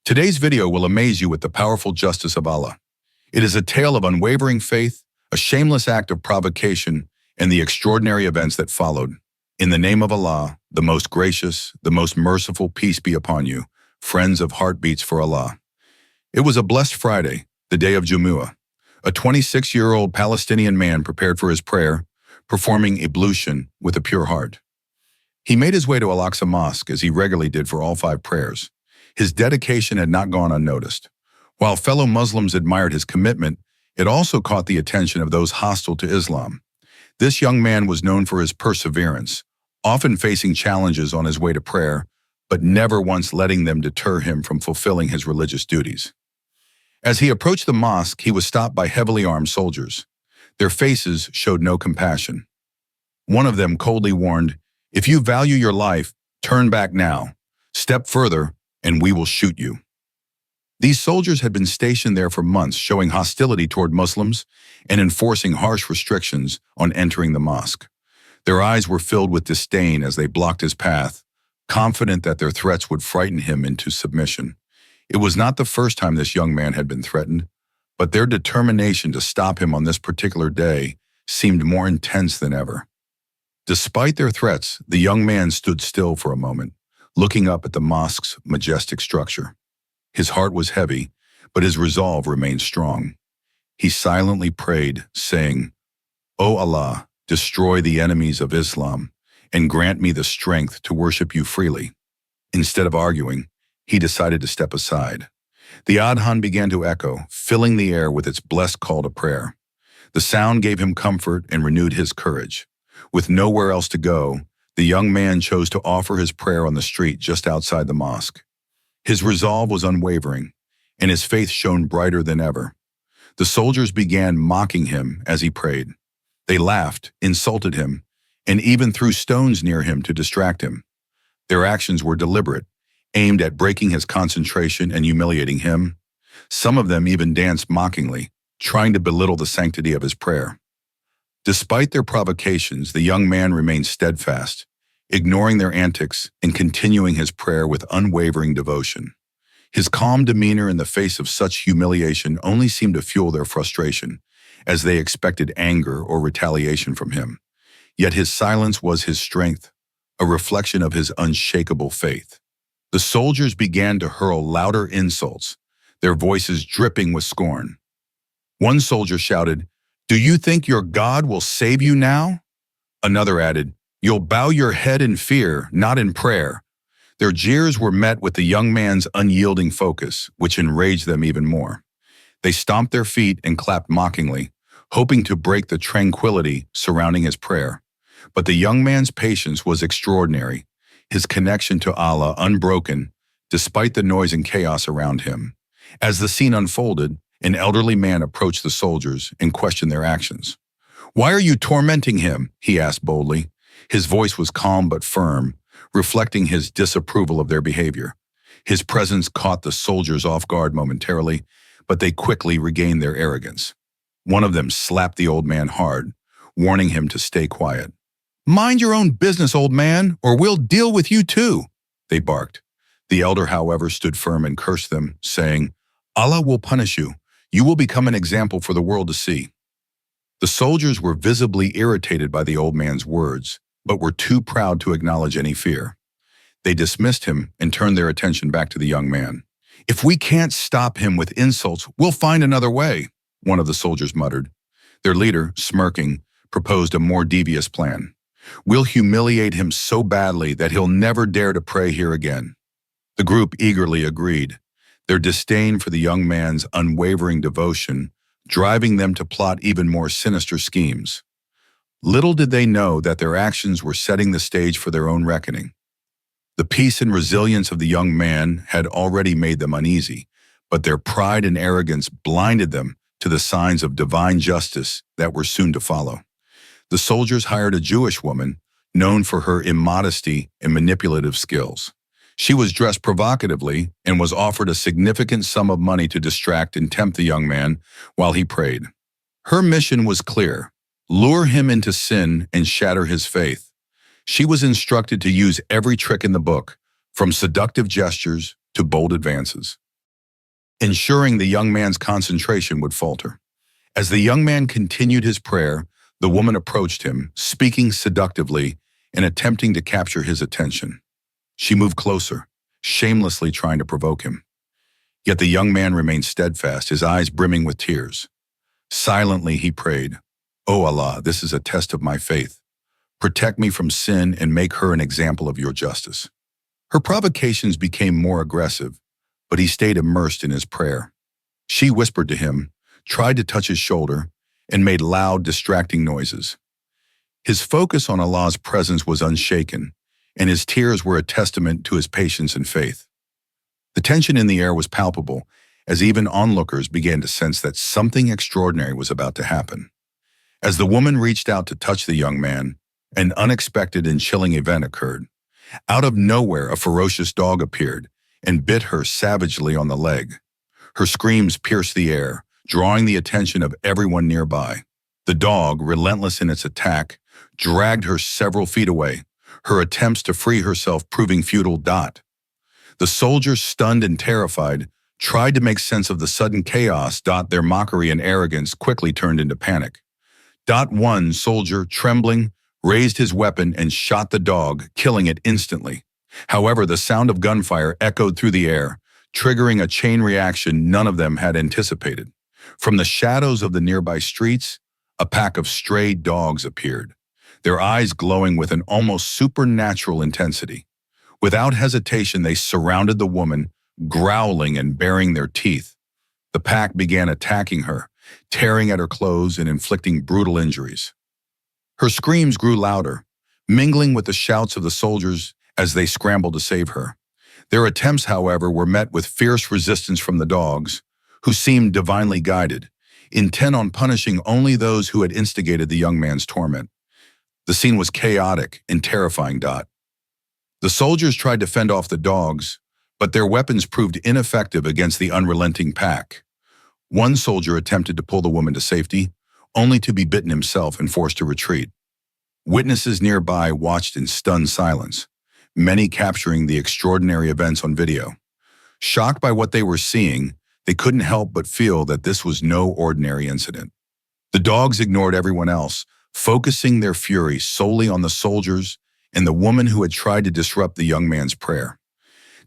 Today's video will amaze you with the powerful justice of Allah. It is a tale of unwavering faith, a shameless act of provocation, and the extraordinary events that followed. In the name of Allah, the most gracious, the most merciful, peace be upon you, friends of Heartbeats for Allah. It was a blessed Friday, the day of Jumu'ah. A 26-year-old Palestinian man prepared for his prayer, performing ablution with a pure heart. He made his way to Al-Aqsa Mosque as he regularly did for all 5 prayers. His dedication had not gone unnoticed. While fellow Muslims admired his commitment, it also caught the attention of those hostile to Islam. This young man was known for his perseverance, often facing challenges on his way to prayer, but never once letting them deter him from fulfilling his religious duties. As he approached the mosque, he was stopped by heavily armed soldiers. Their faces showed no compassion. One of them coldly warned, "If you value your life, turn back now. Step further, and we will shoot you." These soldiers had been stationed there for months, showing hostility toward Muslims and enforcing harsh restrictions on entering the mosque. Their eyes were filled with disdain as they blocked his path, confident that their threats would frighten him into submission. It was not the first time this young man had been threatened, but their determination to stop him on this particular day seemed more intense than ever. Despite their threats, the young man stood still for a moment, looking up at the mosque's majestic structure. His heart was heavy, but his resolve remained strong. He silently prayed, saying, "O Allah, destroy the enemies of Islam, and grant me the strength to worship you freely." Instead of arguing, he decided to step aside. The adhan began to echo, filling the air with its blessed call to prayer. The sound gave him comfort and renewed his courage. With nowhere else to go, the young man chose to offer his prayer on the street just outside the mosque. His resolve was unwavering, and his faith shone brighter than ever. The soldiers began mocking him as he prayed. They laughed, insulted him, and even threw stones near him to distract him. Their actions were deliberate, aimed at breaking his concentration and humiliating him. Some of them even danced mockingly, trying to belittle the sanctity of his prayer. Despite their provocations, the young man remained steadfast, ignoring their antics and continuing his prayer with unwavering devotion. His calm demeanor in the face of such humiliation only seemed to fuel their frustration, as they expected anger or retaliation from him. Yet his silence was his strength, a reflection of his unshakable faith. The soldiers began to hurl louder insults, their voices dripping with scorn. One soldier shouted, "Do you think your God will save you now?" Another added, "You'll bow your head in fear, not in prayer." Their jeers were met with the young man's unyielding focus, which enraged them even more. They stomped their feet and clapped mockingly, hoping to break the tranquility surrounding his prayer. But the young man's patience was extraordinary, his connection to Allah unbroken, despite the noise and chaos around him. As the scene unfolded, an elderly man approached the soldiers and questioned their actions. "Why are you tormenting him?" he asked boldly. His voice was calm but firm, reflecting his disapproval of their behavior. His presence caught the soldiers off guard momentarily, but they quickly regained their arrogance. One of them slapped the old man hard, warning him to stay quiet. "Mind your own business, old man, or we'll deal with you too," they barked. The elder, however, stood firm and cursed them, saying, "Allah will punish you. You will become an example for the world to see." The soldiers were visibly irritated by the old man's words, but were too proud to acknowledge any fear. They dismissed him and turned their attention back to the young man. "If we can't stop him with insults, we'll find another way," one of the soldiers muttered. Their leader, smirking, proposed a more devious plan. "We'll humiliate him so badly that he'll never dare to pray here again." The group eagerly agreed, their disdain for the young man's unwavering devotion driving them to plot even more sinister schemes. Little did they know that their actions were setting the stage for their own reckoning. The peace and resilience of the young man had already made them uneasy, but their pride and arrogance blinded them to the signs of divine justice that were soon to follow. The soldiers hired a Jewish woman, known for her immodesty and manipulative skills. She was dressed provocatively and was offered a significant sum of money to distract and tempt the young man while he prayed. Her mission was clear: lure him into sin and shatter his faith. She was instructed to use every trick in the book, from seductive gestures to bold advances. ensuring the young man's concentration would falter. As the young man continued his prayer, the woman approached him, speaking seductively and attempting to capture his attention. She moved closer, shamelessly trying to provoke him. Yet the young man remained steadfast, his eyes brimming with tears. Silently he prayed, "O Allah, this is a test of my faith. Protect me from sin and make her an example of your justice." Her provocations became more aggressive, but he stayed immersed in his prayer. She whispered to him, tried to touch his shoulder, and made loud, distracting noises. His focus on Allah's presence was unshaken, and his tears were a testament to his patience and faith. The tension in the air was palpable, as even onlookers began to sense that something extraordinary was about to happen. As the woman reached out to touch the young man, an unexpected and chilling event occurred. Out of nowhere, a ferocious dog appeared and bit her savagely on the leg. Her screams pierced the air, drawing the attention of everyone nearby. The dog, relentless in its attack, dragged her several feet away, her attempts to free herself proving futile. The soldiers, stunned and terrified, tried to make sense of the sudden chaos. Their mockery and arrogance quickly turned into panic. One soldier, trembling, raised his weapon and shot the dog, killing it instantly. However, the sound of gunfire echoed through the air, triggering a chain reaction none of them had anticipated. From the shadows of the nearby streets, a pack of stray dogs appeared, their eyes glowing with an almost supernatural intensity. Without hesitation, they surrounded the woman, growling and baring their teeth. The pack began attacking her, tearing at her clothes and inflicting brutal injuries. Her screams grew louder, mingling with the shouts of the soldiers as they scrambled to save her. Their attempts, however, were met with fierce resistance from the dogs, who seemed divinely guided, intent on punishing only those who had instigated the young man's torment. The scene was chaotic and terrifying. The soldiers tried to fend off the dogs, but their weapons proved ineffective against the unrelenting pack. One soldier attempted to pull the woman to safety, only to be bitten himself and forced to retreat. Witnesses nearby watched in stunned silence, many capturing the extraordinary events on video. Shocked by what they were seeing, they couldn't help but feel that this was no ordinary incident. The dogs ignored everyone else, focusing their fury solely on the soldiers and the woman who had tried to disrupt the young man's prayer.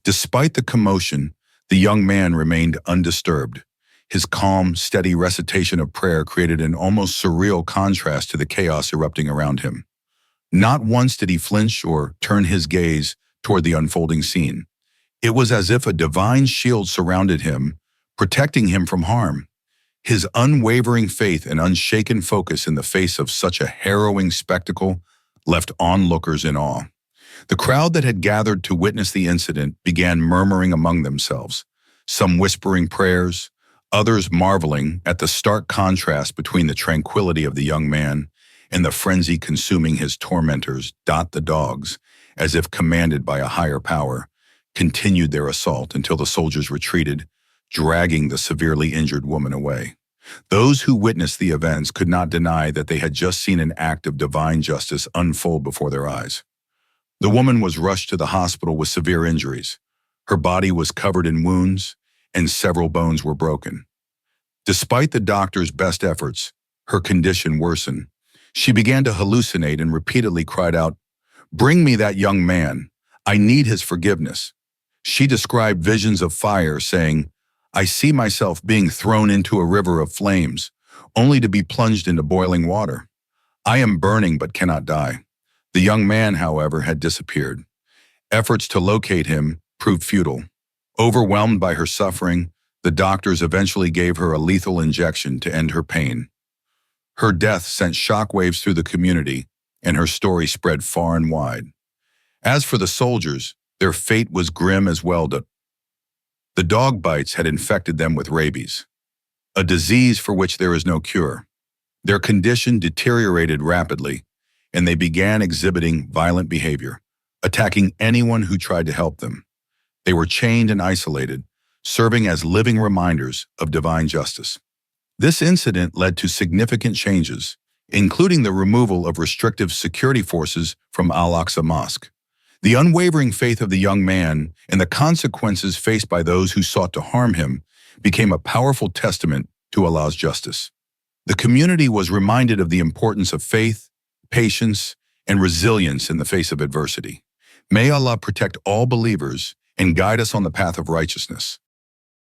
Despite the commotion, the young man remained undisturbed. His calm, steady recitation of prayer created an almost surreal contrast to the chaos erupting around him. Not once did he flinch or turn his gaze toward the unfolding scene. It was as if a divine shield surrounded him, protecting him from harm. His unwavering faith and unshaken focus in the face of such a harrowing spectacle left onlookers in awe. The crowd that had gathered to witness the incident began murmuring among themselves, some whispering prayers, others marveling at the stark contrast between the tranquility of the young man and the frenzy consuming his tormentors. The dogs, as if commanded by a higher power, continued their assault until the soldiers retreated, dragging the severely injured woman away. Those who witnessed the events could not deny that they had just seen an act of divine justice unfold before their eyes. The woman was rushed to the hospital with severe injuries. Her body was covered in wounds, and several bones were broken. Despite the doctor's best efforts, her condition worsened. She began to hallucinate and repeatedly cried out, "Bring me that young man. I need his forgiveness." She described visions of fire, saying, "I see myself being thrown into a river of flames, only to be plunged into boiling water. I am burning but cannot die." The young man, however, had disappeared. Efforts to locate him proved futile. Overwhelmed by her suffering, the doctors eventually gave her a lethal injection to end her pain. Her death sent shockwaves through the community, and her story spread far and wide. As for the soldiers, their fate was grim as well. The dog bites had infected them with rabies, a disease for which there is no cure. Their condition deteriorated rapidly, and they began exhibiting violent behavior, attacking anyone who tried to help them. They were chained and isolated, serving as living reminders of divine justice. This incident led to significant changes, including the removal of restrictive security forces from Al-Aqsa Mosque. The unwavering faith of the young man and the consequences faced by those who sought to harm him became a powerful testament to Allah's justice. The community was reminded of the importance of faith, patience, and resilience in the face of adversity. May Allah protect all believers and guide us on the path of righteousness.